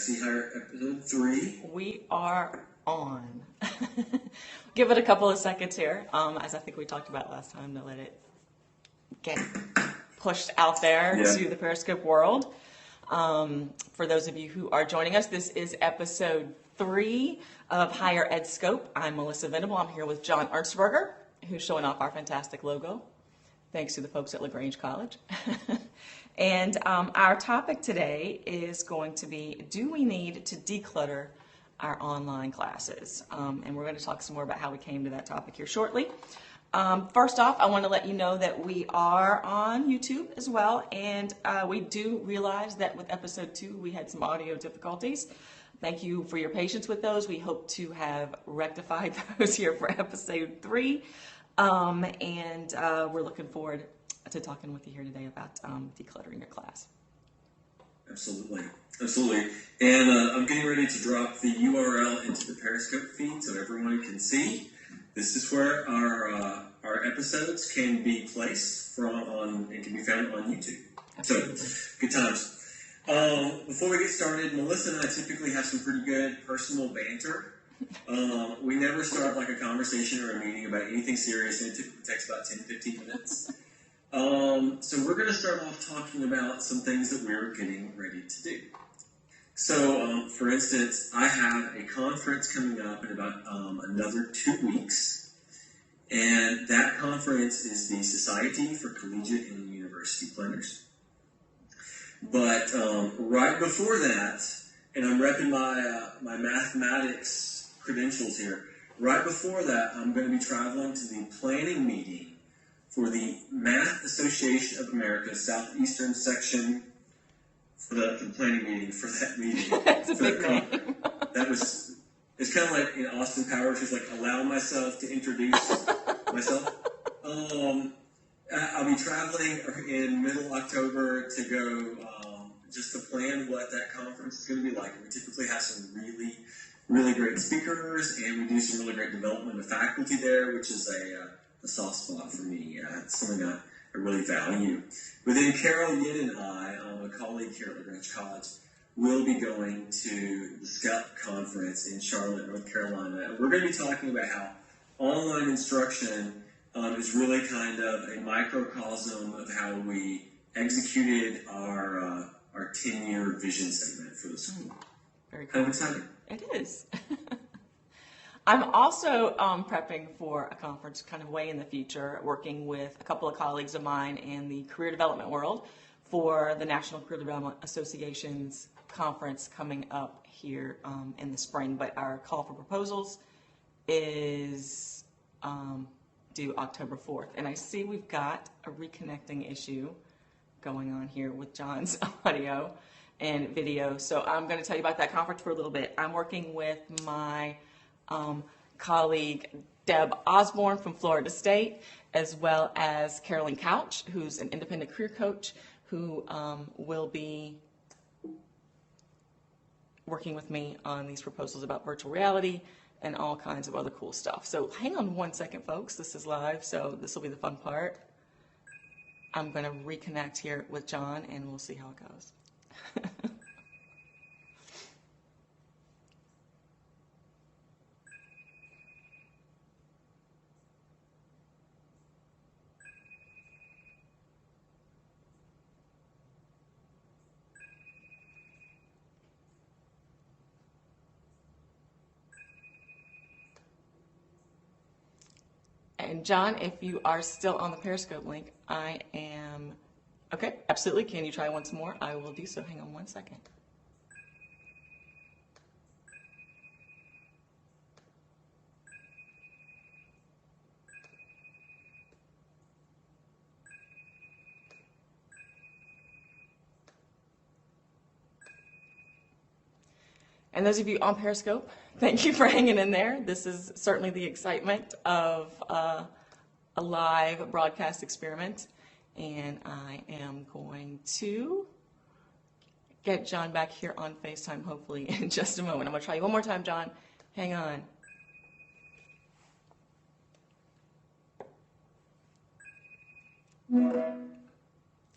See Higher episode 3. We are on. Give it a couple of seconds here, as I think we talked about last time, to let it get pushed out there to the Periscope world. For those of you who are joining us, this is episode 3 of HigherEdScope. I'm Melissa Venable. I'm here with John Ernstberger, who's showing off our fantastic logo, thanks to the folks at LaGrange College. And our topic today is going to be, do we need to declutter our online classes? And we're going to talk some more about how we came to that topic here shortly. First off, I want to let you know that we are on YouTube as well, and we do realize that with episode 2 we had some audio difficulties. Thank you for your patience with those. We hope to have rectified those here for episode 3, and we're looking forward to talking with you here today about decluttering your class. Absolutely. And I'm getting ready to drop the URL into the Periscope feed so everyone can see. This is where our episodes can be placed and can be found on YouTube. Absolutely. So, good times. Before we get started, Melissa and I typically have some pretty good personal banter. We never start like a conversation or a meeting about anything serious, and it typically takes about 10-15 minutes. So we're going to start off talking about some things that we're getting ready to do. So, for instance, I have a conference coming up in about another 2 weeks, and that conference is the Society for Collegiate and University Planners. But right before that, and I'm repping my mathematics credentials here, right before that, I'm going to be traveling to the planning meeting for the Math Association of America Southeastern Section for the planning meeting, for that meeting. That's a big name. It's kind of like in Austin Powers, who's like, allow myself to introduce myself. I'll be traveling in middle October to go just to plan what that conference is going to be like. We typically have some really great speakers, and we do some really great development of faculty there, which is a soft spot for me. It's something I really value. But then Carol Yin and I, a colleague here at LaGrange College, will be going to the SCUP conference in Charlotte, North Carolina. And we're going to be talking about how online instruction is really kind of a microcosm of how we executed our 10-year vision statement for the school. Very cool. Kind of exciting. It is. I'm also prepping for a conference kind of way in the future, working with a couple of colleagues of mine in the career development world for the National Career Development Association's conference coming up here in the spring. But our call for proposals is due October 4th. And I see we've got a reconnecting issue going on here with John's audio and video. So I'm going to tell you about that conference for a little bit. I'm working with my colleague Deb Osborne from Florida State, as well as Carolyn Couch, who's an independent career coach, who will be working with me on these proposals about virtual reality and all kinds of other cool stuff. So hang on one second, folks. This is live, so this will be the fun part. I'm going to reconnect here with John, and we'll see how it goes. And John, if you are still on the Periscope link, I am, okay, absolutely. Can you try once more? I will do so. Hang on one second. And those of you on Periscope, thank you for hanging in there. This is certainly the excitement of a live broadcast experiment. And I am going to get John back here on FaceTime, hopefully, in just a moment. I'm going to try you one more time, John. Hang on.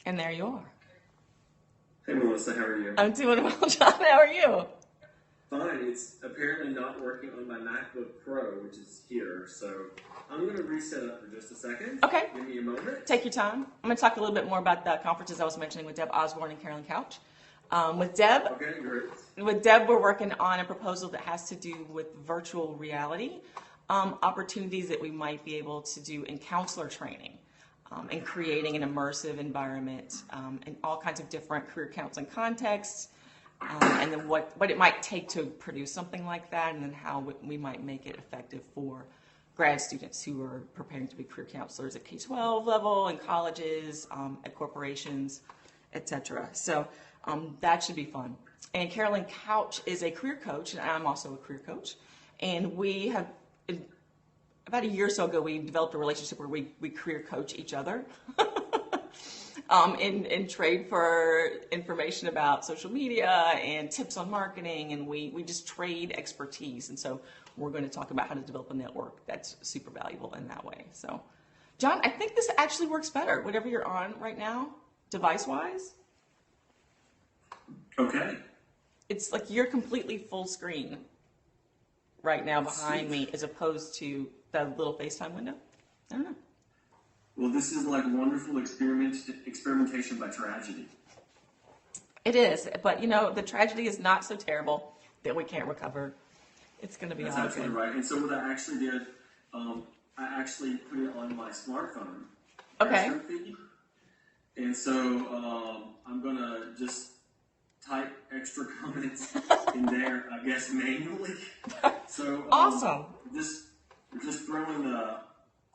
And there you are. Hey, Melissa, how are you? I'm doing well, John. How are you? Fine, it's apparently not working on my MacBook Pro, which is here. So I'm going to reset up for just a second. Okay. Give me a moment. Take your time. I'm going to talk a little bit more about the conferences I was mentioning with Deb Osborne and Carolyn Couch. With Deb, Okay, great. With Deb, we're working on a proposal that has to do with virtual reality opportunities that we might be able to do in counselor training and creating an immersive environment in all kinds of different career counseling contexts. And then what it might take to produce something like that, and then how we might make it effective for grad students who are preparing to be career counselors at K-12 level, in colleges, at corporations, etc. So that should be fun. And Carolyn Couch is a career coach, and I'm also a career coach. And we have, about a year or so ago, we developed a relationship where we career coach each other. In trade for information about social media and tips on marketing, and we just trade expertise. And so we're going to talk about how to develop a network that's super valuable in that way. So, John, I think this actually works better, whatever you're on right now, device-wise. Okay. It's like you're completely full screen right now behind me, as opposed to the little FaceTime window. I don't know. Well, this is like wonderful experimentation by tragedy. It is, but the tragedy is not so terrible that we can't recover. It's going to be That's awesome. absolutely right. And so what I actually did, I actually put it on my smartphone. Okay. Feed. And so I'm going to just type extra comments in there, I guess, manually. So awesome. Just throwing the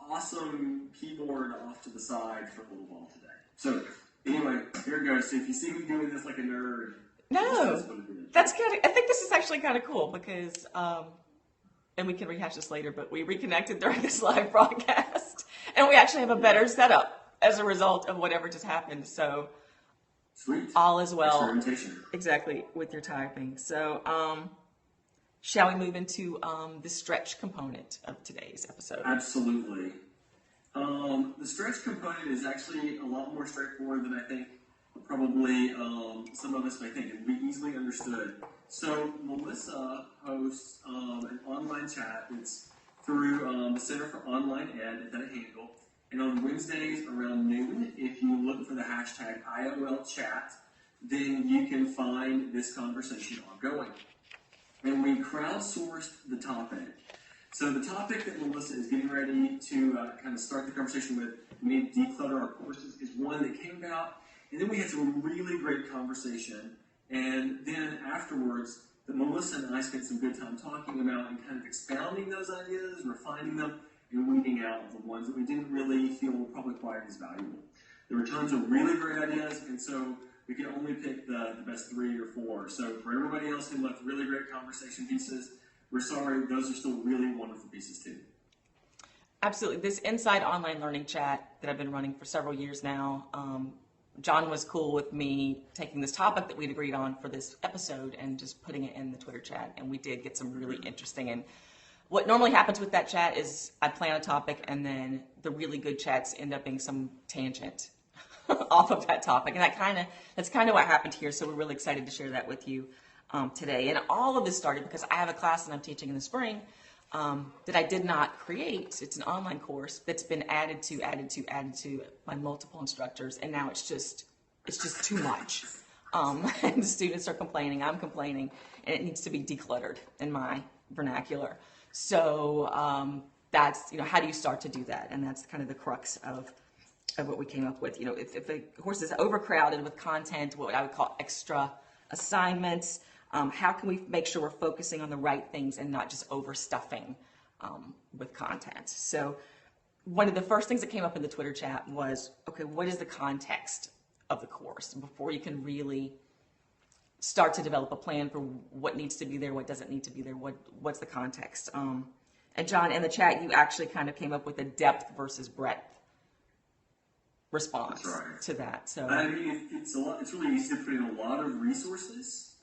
awesome keyboard off to the side for a little while today. So anyway, here it goes. So if you see me doing this like a nerd, no, that's good. I think this is actually kind of cool because, and we can rehash this later, but we reconnected during this live broadcast, and we actually have a better setup as a result of whatever just happened. So sweet. All is well. Experimentation. Exactly, with your typing. So shall we move into the stretch component of today's episode? Absolutely. The stretch component is actually a lot more straightforward than I think probably some of us may think. It will be easily understood. So Melissa hosts an online chat. It's through the Center for Online Ed at that handle. And on Wednesdays around noon, if you look for the hashtag IOL chat, then you can find this conversation ongoing. And we crowdsourced the topic. So the topic that Melissa is getting ready to kind of start the conversation with, we need to declutter our courses, is one that came about. And then we had some really great conversation. And then afterwards, Melissa and I spent some good time talking about and kind of expounding those ideas, refining them, and weeding out the ones that we didn't really feel were probably quite as valuable. There were tons of really great ideas, and so we could only pick the best 3 or 4. So for everybody else who left really great conversation pieces, we're sorry, those are still really wonderful pieces too. Absolutely. This Inside Online Learning chat that I've been running for several years now, John was cool with me taking this topic that we'd agreed on for this episode and just putting it in the Twitter chat, and we did get some really interesting. And what normally happens with that chat is I plan a topic, and then the really good chats end up being some tangent off of that topic, and that's kind of what happened here. So we're really excited to share that with you today. And all of this started because I have a class that I'm teaching in the spring that I did not create. It's an online course that's been added to by multiple instructors, and now it's just too much. And the students are complaining, I'm complaining, and it needs to be decluttered in my vernacular. So that's, how do you start to do that? And that's kind of the crux of what we came up with. If the course is overcrowded with content, what I would call extra assignments, how can we make sure we're focusing on the right things and not just overstuffing with content? So one of the first things that came up in the Twitter chat was, okay, what is the context of the course before you can really start to develop a plan for what needs to be there, what doesn't need to be there, what's the context? And John, in the chat, you actually kind of came up with a depth versus breadth response to that. So I mean, it's really easy to put in a lot of resources,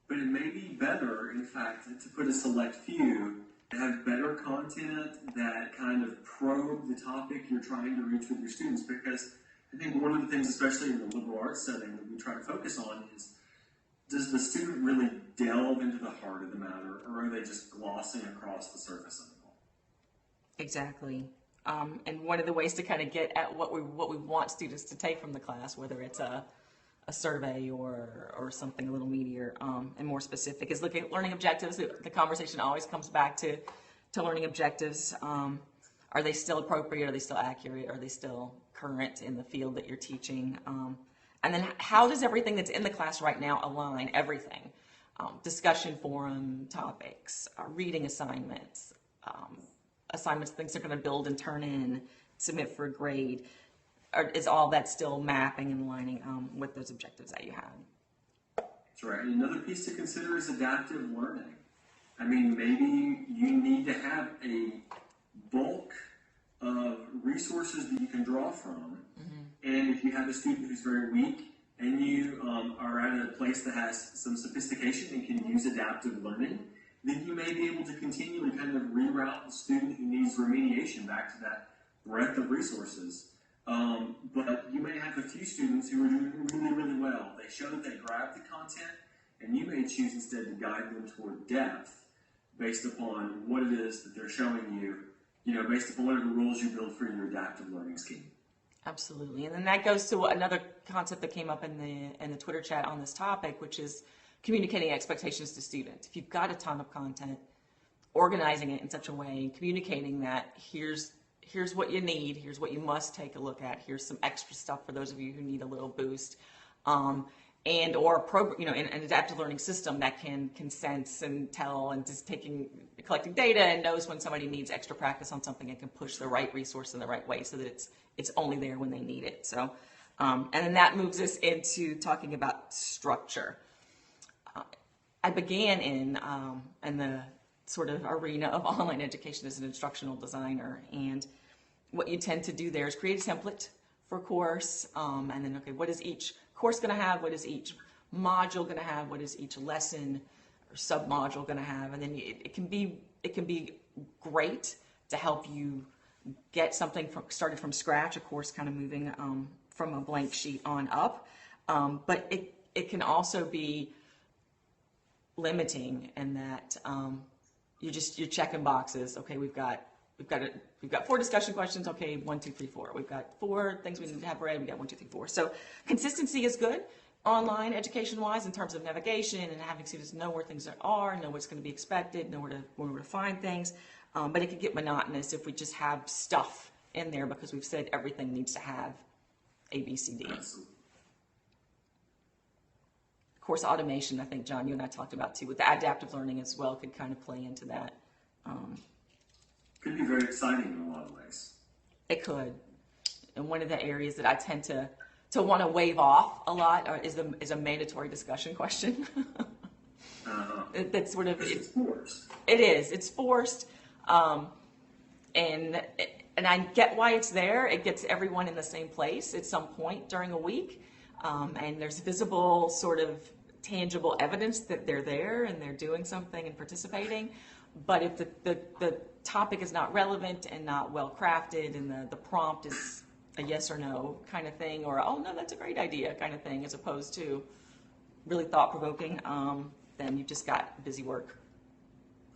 but it may be better, in fact, to put a select few that have better content that kind of probe the topic you're trying to reach with your students. Because I think one of the things, especially in the liberal arts setting, that we try to focus on is, does the student really delve into the heart of the matter, or are they just glossing across the surface of it all? Exactly. And one of the ways to kind of get at what we want students to take from the class, whether it's a survey or something a little meatier and more specific, is looking at learning objectives. The conversation always comes back to learning objectives. Are they still appropriate? Are they still accurate? Are they still current in the field that you're teaching? And then how does everything that's in the class right now align everything? Discussion forum topics, reading assignments, things they're going to build and turn in, submit for a grade. Is all that still mapping and aligning with those objectives that you had? That's right. And another piece to consider is adaptive learning. I mean, maybe you need to have a bulk of resources that you can draw from. And if you have a student who's very weak and you are at a place that has some sophistication and can use adaptive learning, then you may be able to continue and kind of reroute the student who needs remediation back to that breadth of resources. But you may have a few students who are doing really, really well. They show that they grab the content, and you may choose instead to guide them toward depth based upon what it is that they're showing you, based upon whatever rules you build for your adaptive learning scheme. Absolutely. And then that goes to another concept that came up in the Twitter chat on this topic, which is communicating expectations to students. If you've got a ton of content, organizing it in such a way, communicating that here's what you need, here's what you must take a look at, here's some extra stuff for those of you who need a little boost, and or an adaptive learning system that can sense and tell and just collecting data and knows when somebody needs extra practice on something and can push the right resource in the right way so that it's only there when they need it. So, and then that moves us into talking about structure. I began in the sort of arena of online education as an instructional designer, and what you tend to do there is create a template for a course, and then what is each course going to have, what is each module going to have, what is each lesson or sub-module going to have, and then it can be great to help you get something started from scratch, a course kind of moving from a blank sheet on up, but it can also be limiting in that you're checking boxes. Okay, we've got 4 discussion questions. Okay, 1, 2, 3, 4. We've got 4 things we need to have read. We got 1, 2, 3, 4. So consistency is good online education-wise in terms of navigation and having students know where things are, know what's going to be expected, know where to find things. But it can get monotonous if we just have stuff in there because we've said everything needs to have A, B, C, D. Absolutely. Course automation, I think, John, you and I talked about too, with the adaptive learning as well, could kind of play into that. Could be very exciting in a lot of ways. It could. And one of the areas that I tend to want to wave off a lot is a mandatory discussion question. That's sort of it's forced. It is. It's forced, and I get why it's there. It gets everyone in the same place at some point during a week, and there's visible sort of tangible evidence that they're there and they're doing something and participating. But if the topic is not relevant and not well crafted, and the prompt is a yes or no kind of thing, or oh no, that's a great idea kind of thing, as opposed to really thought provoking, then you've just got busy work.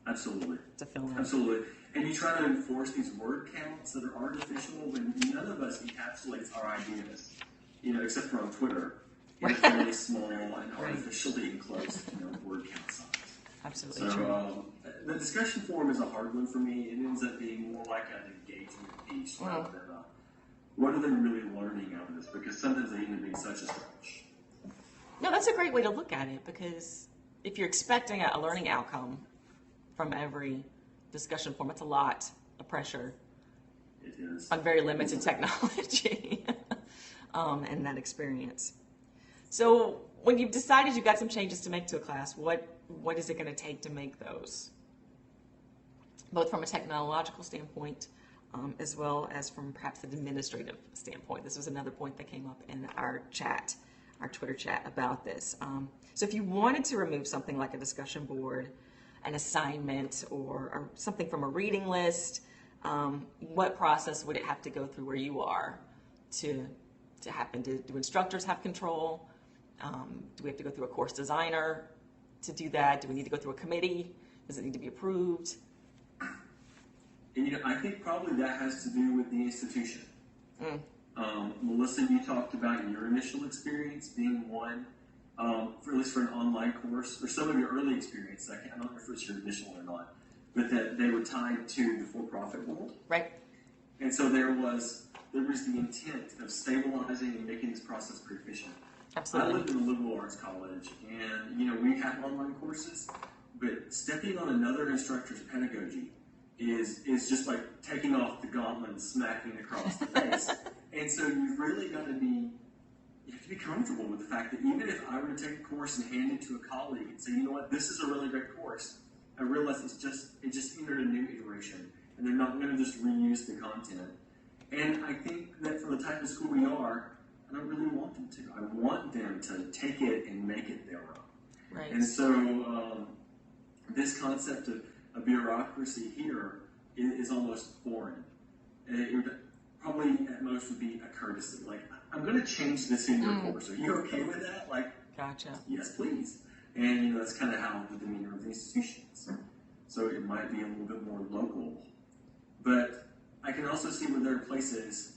Absolutely. To fill in. Absolutely. And you try to enforce these word counts that are artificial when none of us encapsulates our ideas, except for on Twitter. It's really small and artificially enclosed, word count size. Absolutely so, true. The discussion forum is a hard one for me. It ends up being more like an engagement piece rather than what are they really learning out of this? Because sometimes they end up being such a stretch. No, that's a great way to look at it, because if you're expecting a learning outcome from every discussion forum, it's a lot of pressure. It is. On very limited technology and that experience. So when you've decided you've got some changes to make to a class, what is it going to take to make those? Both from a technological standpoint, as well as from perhaps an administrative standpoint. This was another point that came up in our chat, our Twitter chat about this. So if you wanted to remove something like a discussion board, an assignment, or something from a reading list, what process would it have to go through where you are to happen? Do instructors have control? Do we have to go through a course designer? to do that? Do we need to go through a committee? Does it need to be approved? And I think probably that has to do with the institution. Melissa, you talked about your initial experience being one, for at least for an online course, or some of your early experience. I don't know if it was your initial or not, but that they were tied to the for-profit world. Right. And so there was the intent of stabilizing and making this process pretty efficient. Absolutely. I lived in a liberal arts college, and we had online courses, but stepping on another instructor's pedagogy is just like taking off the gauntlet and smacking across the face. And so you have to be comfortable with the fact that even if I were to take a course and hand it to a colleague and say, you know what, this is a really great course, I realize it just entered a new iteration, and they're not going to just reuse the content. And I think that for the type of school we are, I don't really want them to. I want them to take it and make it their own. Right. And so this concept of a bureaucracy here is almost foreign. It would probably at most would be a courtesy. Like, I'm going to change this in your course. Are you okay with that? Like, gotcha. Yes, please. And that's kind of how the demeanor of the institutions. So it might be a little bit more local. But I can also see where there are places,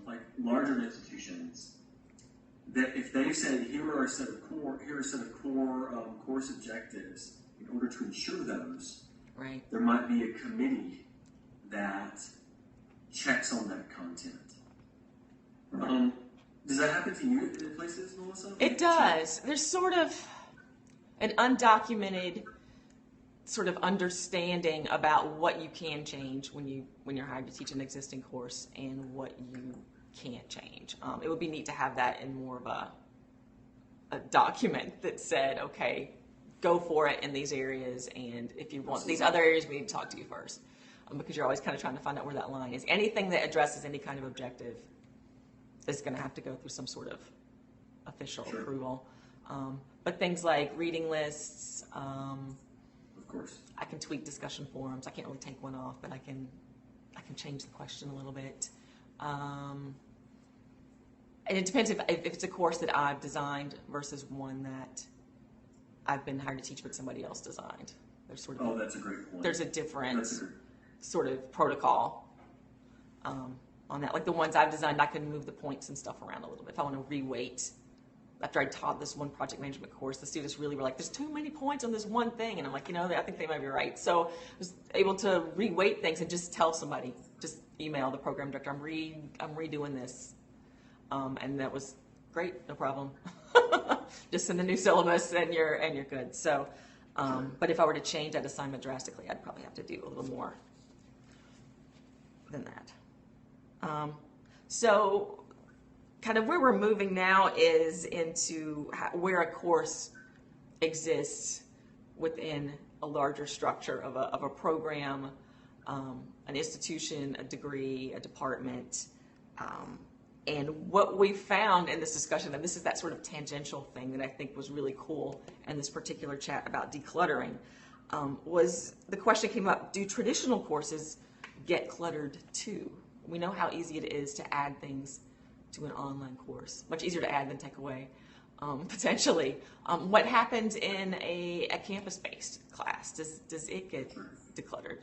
like larger institutions, that if they say, here are a set of core course objectives, in order to ensure those, right, there might be a committee that checks on that content. Does that happen to you in places, Melissa? It does. There's sort of an undocumented sort of understanding about what you can change when you're hired to teach an existing course and what you can't change. It would be neat to have that in more of a document that said, okay, go for it in these areas, and if you want these other areas, we need to talk to you first, because you're always kind of trying to find out where that line is. Anything that addresses any kind of objective is going to have to go through some sort of official approval. But things like reading lists, of course, I can tweak discussion forums. I can't really take one off, but I can change the question a little bit. And it depends if it's a course that I've designed versus one that I've been hired to teach but somebody else designed. There's sort of that's a great point. There's a different sort of protocol on that. Like the ones I've designed, I can move the points and stuff around a little bit. If I want to reweight, after I taught this one project management course, the students really were like, there's too many points on this one thing. And I'm like, I think they might be right. So I was able to reweight things and just tell somebody, just email the program director, I'm redoing this. And that was great, no problem. Just send the new syllabus and you're good. So, but if I were to change that assignment drastically, I'd probably have to do a little more than that. So kind of where we're moving now is into where a course exists within a larger structure of a program, an institution, a degree, a department. And what we found in this discussion, and this is that sort of tangential thing that I think was really cool in this particular chat about decluttering, was the question came up, do traditional courses get cluttered too? We know how easy it is to add things to an online course. Much easier to add than take away, potentially. What happens in a campus-based class? Does it get decluttered?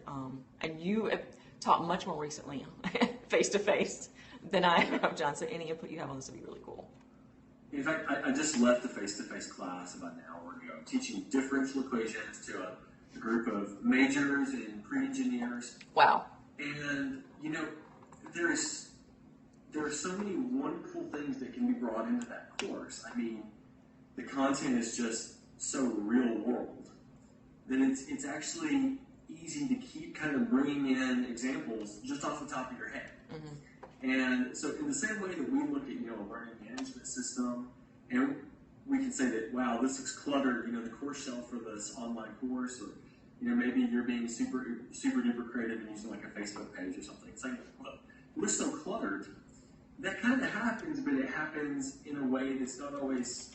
And you have taught much more recently face-to-face than I have, John, so any input you have on this would be really cool. In fact, I just left a face-to-face class about an hour ago, teaching differential equations to a group of majors and pre-engineers. Wow. And, there are so many wonderful things that can be brought into that course. I mean, the content is just so real world that it's actually easy to keep kind of bringing in examples just off the top of your head. Mm-hmm. And so in the same way that we look at, a learning management system, and we can say that, wow, this looks cluttered, the course shelf for this online course, or, maybe you're being super duper creative and using like a Facebook page or something. It's like, look, we're so cluttered. That kind of happens, but it happens in a way that's not always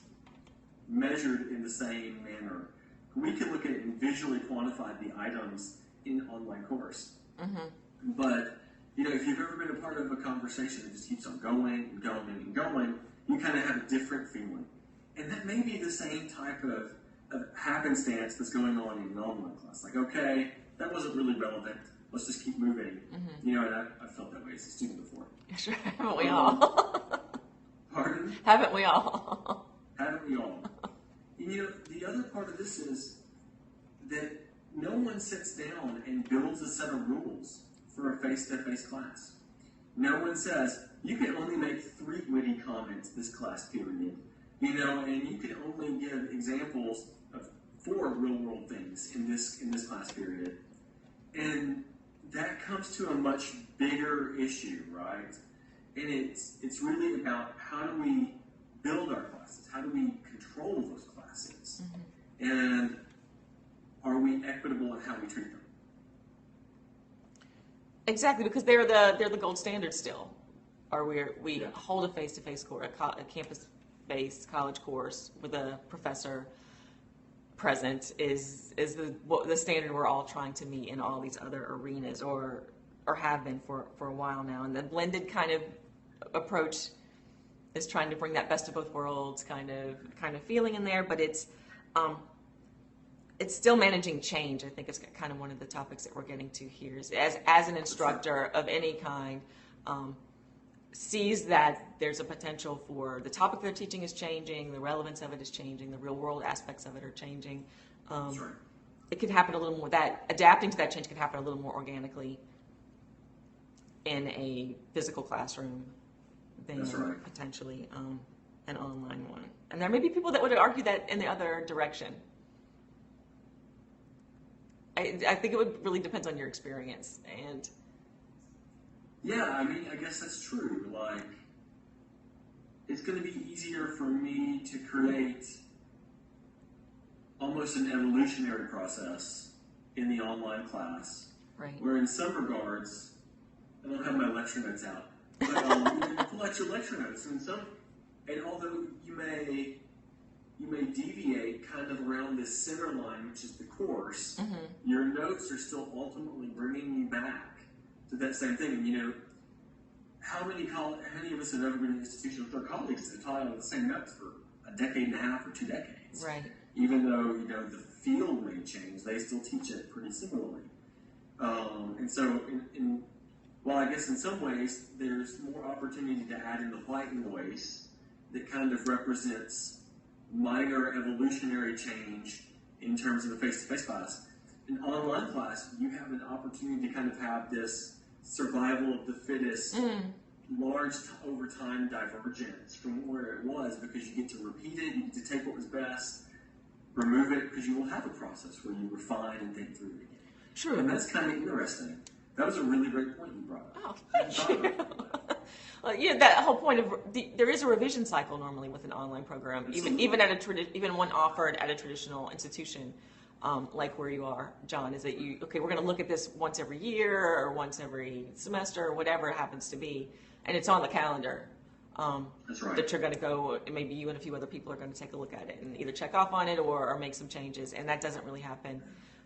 measured in the same manner. We can look at it and visually quantify the items in an online course. Mm-hmm. But, if you've ever been a part of a conversation that just keeps on going and going and going, you kind of have a different feeling. And that may be the same type of happenstance that's going on in an online class. Like, okay, that wasn't really relevant. Let's just keep moving. Mm-hmm. You know, and I've felt that way as a student before. Sure, haven't we all? Pardon? Haven't we all? Haven't we all? And you know, the other part of this is that no one sits down and builds a set of rules for a face-to-face class. No one says, you can only make 3 witty comments this class period. You know, and you can only give examples of 4 real-world things in this class period. And that comes to a much bigger issue, right? And it's really about how do we build our classes? How do we control those classes? Mm-hmm. And are we equitable in how we treat them? Exactly, because they're the gold standard still. Or we hold a face-to-face course, a campus-based college course with a professor present is the standard we're all trying to meet in all these other arenas, or have been for a while now. And the blended kind of approach is trying to bring that best of both worlds kind of feeling in there, but it's still managing change. I think it's kind of one of the topics that we're getting to here. Is as an instructor of any kind, sees that there's a potential for the topic they're teaching is changing, the relevance of it is changing, the real world aspects of it are changing. Right. It can happen a little more, that adapting to that change can happen a little more organically in a physical classroom than right. potentially an online one. And there may be people that would argue that in the other direction. I think it would really depends on your experience. And yeah, I mean, I guess that's true. Like, it's going to be easier for me to create almost an evolutionary process in the online class, right. Where in some regards, I don't have my lecture notes out, but you can pull out your lecture notes, and although you may deviate kind of around this center line, which is the course, mm-hmm. Your notes are still ultimately bringing you back to that same thing. And you know, how many of us have ever been in an institution with our colleagues that taught on the same notes for a decade and a half or 2 decades? Right. Even though, you know, the field may change, they still teach it pretty similarly. And so, while I guess in some ways there's more opportunity to add in the white noise that kind of represents minor evolutionary change in terms of a face-to-face class, in online class, you have an opportunity to kind of have this survival of the fittest, large over time divergence from where it was, because you get to repeat it, you get to take what was best, remove it, because you will have a process where you refine and think through it again. True. And that's kind of interesting. That was a really great point you brought up. Oh, thank you. Well, yeah, that whole point of there is a revision cycle normally with an online program, even even one offered at a traditional institution, like where you are, John. Is that we're going to look at this once every year or once every semester or whatever it happens to be, and it's on the calendar. That's right. That you're going to go, and maybe you and a few other people are going to take a look at it and either check off on it or make some changes, and that doesn't really happen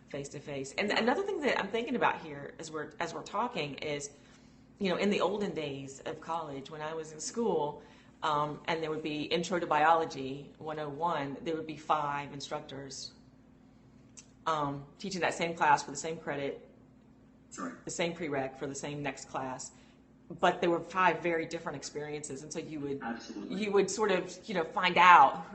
face to face. And another thing that I'm thinking about here as we're talking is, you know, in the olden days of college, when I was in school, and there would be Intro to Biology 101, there would be 5 instructors teaching that same class for the same credit, the same prereq for the same next class, but there were 5 very different experiences, and so you would sort of, you know, find out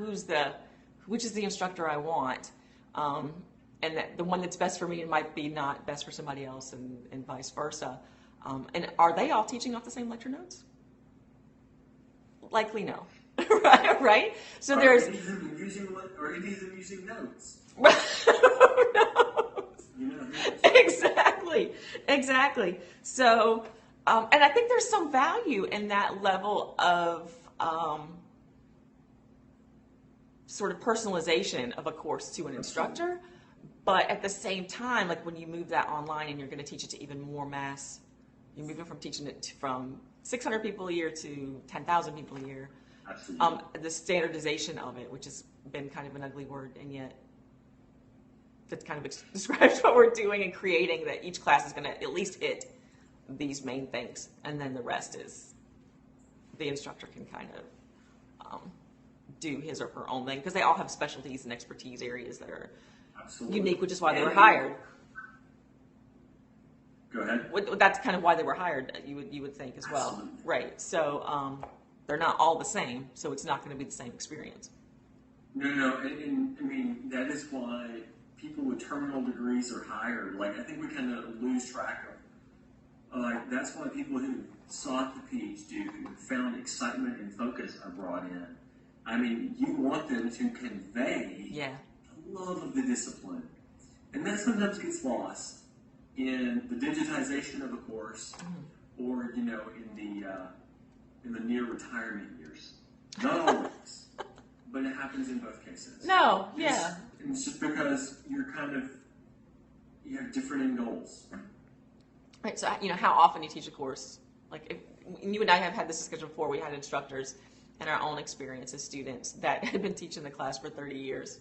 which is the instructor I want, and that the one that's best for me might be not best for somebody else, and vice versa. And are they all teaching off the same lecture notes? Likely no. right? So there's... Any of them using notes. Exactly. So, and I think there's some value in that level of sort of personalization of a course to an instructor. But at the same time, like when you move that online and you're going to teach it to even more mass, you're moving from teaching it from 600 people a year to 10,000 people a year. Absolutely. The standardization of it, which has been kind of an ugly word, and yet that kind of describes what we're doing and creating, that each class is going to at least hit these main things, and then the rest is the instructor can kind of do his or her own thing, because they all have specialties and expertise areas that are Absolutely. unique, which is why they were hired. Go ahead. That's kind of why they were hired, you would think as well. Absolutely. Right. So they're not all the same, so it's not going to be the same experience. No, and I mean, that is why people with terminal degrees are hired. Like, I think we kind of lose track of, like, that's why people who sought the PhD, who found excitement and focus are brought in. I mean, you want them to convey the love of the discipline. And that sometimes gets lost in the digitization of a course, or, you know, in the near retirement years. Not always. But it happens in both cases. No, It's just because you have different end goals. Right, so, you know, how often you teach a course. Like, if you and I have had this discussion before, we had instructors and our own experience as students that had been teaching the class for 30 years.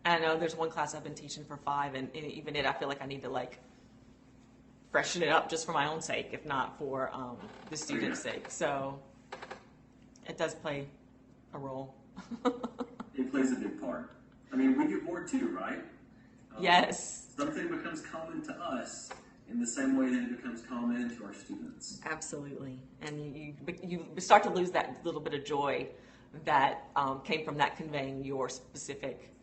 And I know there's one class I've been teaching for 5, and even I feel like I need to, like, freshen it up just for my own sake, if not for the students' sake. So it does play a role. It plays a big part. I mean, we get bored too, right? Yes. Something becomes common to us in the same way that it becomes common to our students. Absolutely. And you start to lose that little bit of joy that came from that conveying your specific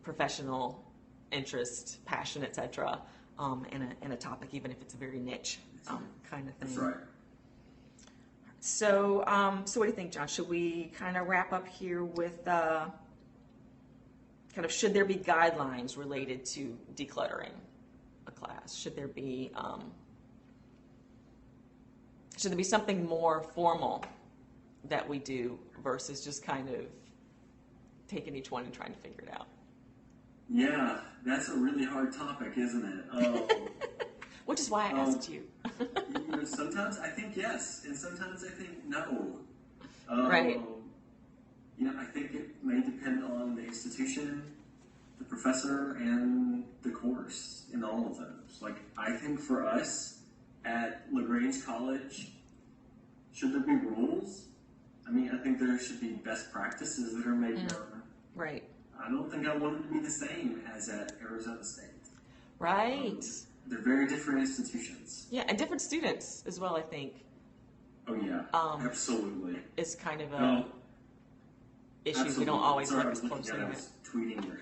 professional interest, passion, etc. In a topic, even if it's a very niche kind of thing. That's right. So, so what do you think, John? Should we kind of wrap up here with kind of, should there be guidelines related to decluttering a class? Should there be something more formal that we do versus just kind of taking each one and trying to figure it out? Yeah, that's a really hard topic, isn't it? Which is why I asked you. You know, sometimes I think yes, and sometimes I think no. Right. You know, I think it may depend on the institution, the professor, and the course in all of those. Like, I think for us at LaGrange College, should there be rules? I mean, I think there should be best practices that are made known. Right. I don't think I want it to be the same as at Arizona State. Right. They're very different institutions. Yeah, and different students as well, I think. Oh yeah, absolutely. It's kind of a issue Absolutely. we don't always Sorry, look as I was closely looking at it, I at. was tweeting your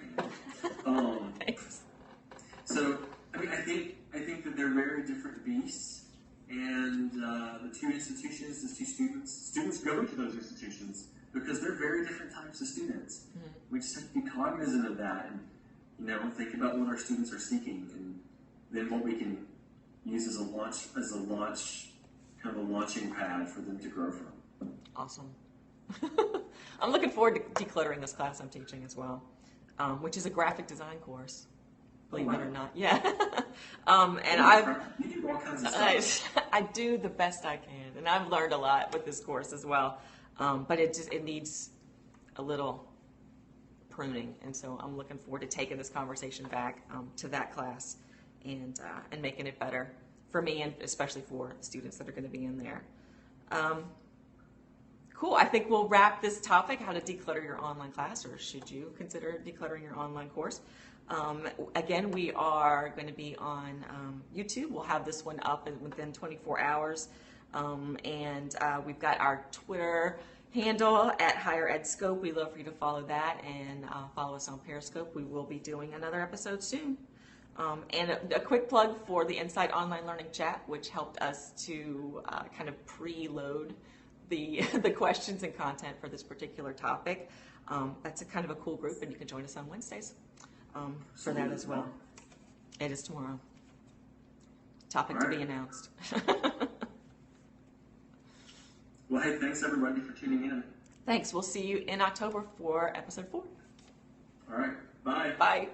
hand. Thanks. So, I mean, I think that they're very different beasts, and the two institutions, the two students go to those institutions because they're very different types of students. Mm-hmm. We just have to be cognizant of that, and you know, think about what our students are seeking, and then what we can use as a launching pad for them to grow from. Awesome. I'm looking forward to decluttering this class I'm teaching as well, which is a graphic design course. Believe it or not, yeah. And you do all kinds of stuff. I do the best I can, and I've learned a lot with this course as well. But it needs a little pruning, and so I'm looking forward to taking this conversation back to that class and making it better for me, and especially for students that are going to be in there. Cool. I think we'll wrap this topic, how to declutter your online class, or should you consider decluttering your online course. Again, we are going to be on YouTube. We'll have this one up within 24 hours. And we've got our Twitter handle at HigherEdScope. We'd love for you to follow that, and follow us on Periscope. We will be doing another episode soon. And a quick plug for the Insight Online Learning Chat, which helped us to kind of preload the questions and content for this particular topic. That's a kind of a cool group, and you can join us on Wednesdays for that as well. It is tomorrow. Topic to be announced. Well, hey, thanks everybody for tuning in. Thanks. We'll see you in October for episode 4. All right. Bye. Bye.